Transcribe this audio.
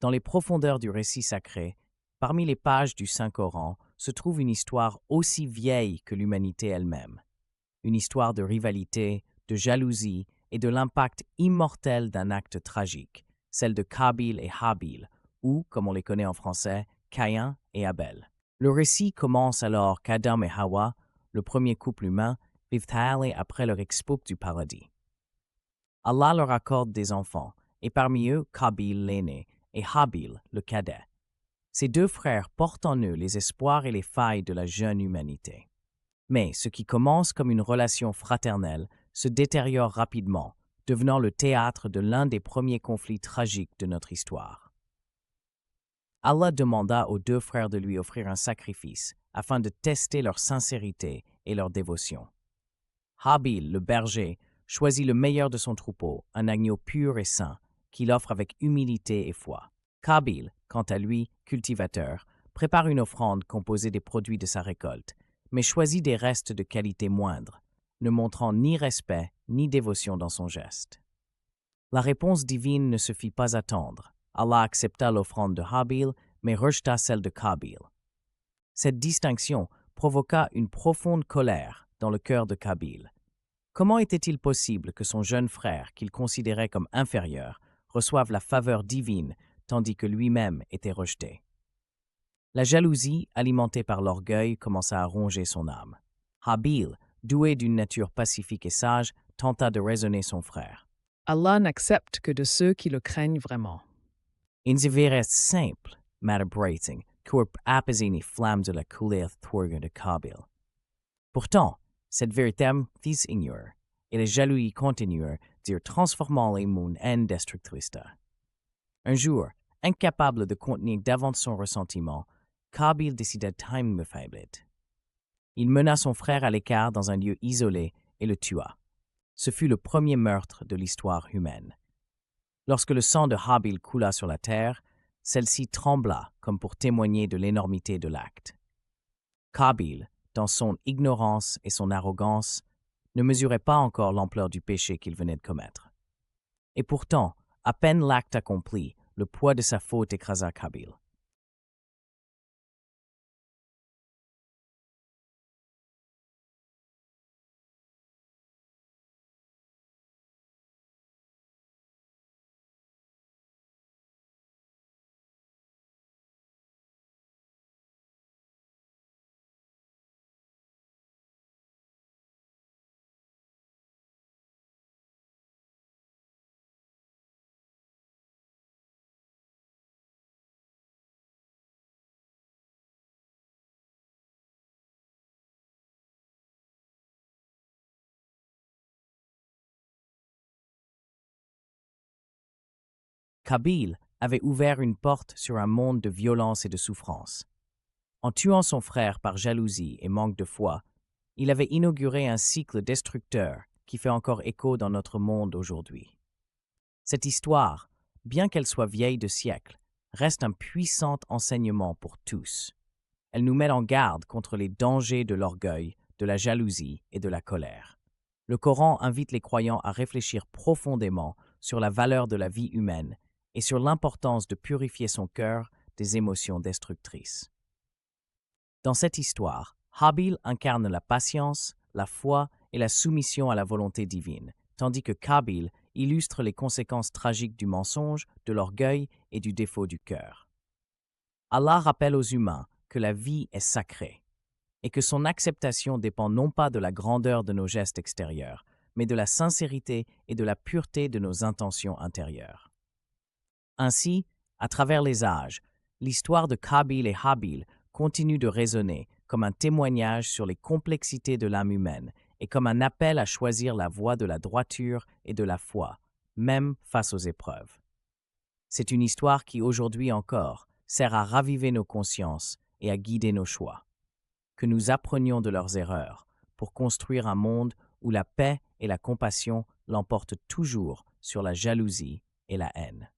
Dans les profondeurs du récit sacré, parmi les pages du Saint-Coran, se trouve une histoire aussi vieille que l'humanité elle-même. Une histoire de rivalité, de jalousie et de l'impact immortel d'un acte tragique, celle de Qabil et Habil, ou, comme on les connaît en français, Caïn et Abel. Le récit commence alors qu'Adam et Hawa, le premier couple humain, vivent aller après leur expulsion du paradis. Allah leur accorde des enfants, et parmi eux Qabil l'aîné et Habil le cadet. Ces deux frères portent en eux les espoirs et les failles de la jeune humanité. Mais ce qui commence comme une relation fraternelle se détériore rapidement, devenant le théâtre de l'un des premiers conflits tragiques de notre histoire. Allah demanda aux deux frères de lui offrir un sacrifice afin de tester leur sincérité et leur dévotion. Habil, le berger, choisit le meilleur de son troupeau, un agneau pur et sain, qu'il offre avec humilité et foi. Qabil, quant à lui, cultivateur, prépare une offrande composée des produits de sa récolte, mais choisit des restes de qualité moindre, ne montrant ni respect ni dévotion dans son geste. La réponse divine ne se fit pas attendre. Allah accepta l'offrande de Habil, mais rejeta celle de Qabil. Cette distinction provoqua une profonde colère dans le cœur de Qabil. Comment était-il possible que son jeune frère, qu'il considérait comme inférieur, reçoive la faveur divine tandis que lui-même était rejeté? La jalousie, alimentée par l'orgueil, commença à ronger son âme. Habil, doué d'une nature pacifique et sage, tenta de raisonner son frère. Allah n'accepte que de ceux qui le craignent vraiment. In zijn wereld simple, met de breathing, pour apaiser les flammes de la colère thorgue de Qabil. Pourtant, cette véritable fils ignore, et la jalousie continue d'y transformer les mondes en destructrice. Un jour, incapable de contenir davantage son ressentiment, Qabil décida de time le faiblit. Il mena son frère à l'écart dans un lieu isolé et le tua. Ce fut le premier meurtre de l'histoire humaine. Lorsque le sang de Habil coula sur la terre, celle-ci trembla comme pour témoigner de l'énormité de l'acte. Qabil, dans son ignorance et son arrogance, ne mesurait pas encore l'ampleur du péché qu'il venait de commettre. Et pourtant, à peine l'acte accompli, le poids de sa faute écrasa Qabil. Qabil avait ouvert une porte sur un monde de violence et de souffrance. En tuant son frère par jalousie et manque de foi, il avait inauguré un cycle destructeur qui fait encore écho dans notre monde aujourd'hui. Cette histoire, bien qu'elle soit vieille de siècles, reste un puissant enseignement pour tous. Elle nous met en garde contre les dangers de l'orgueil, de la jalousie et de la colère. Le Coran invite les croyants à réfléchir profondément sur la valeur de la vie humaine et sur l'importance de purifier son cœur des émotions destructrices. Dans cette histoire, Habil incarne la patience, la foi et la soumission à la volonté divine, tandis que Qabil illustre les conséquences tragiques du mensonge, de l'orgueil et du défaut du cœur. Allah rappelle aux humains que la vie est sacrée et que son acceptation dépend non pas de la grandeur de nos gestes extérieurs, mais de la sincérité et de la pureté de nos intentions intérieures. Ainsi, à travers les âges, l'histoire de Qabil et Habil continue de résonner comme un témoignage sur les complexités de l'âme humaine et comme un appel à choisir la voie de la droiture et de la foi, même face aux épreuves. C'est une histoire qui, aujourd'hui encore, sert à raviver nos consciences et à guider nos choix. Que nous apprenions de leurs erreurs pour construire un monde où la paix et la compassion l'emportent toujours sur la jalousie et la haine.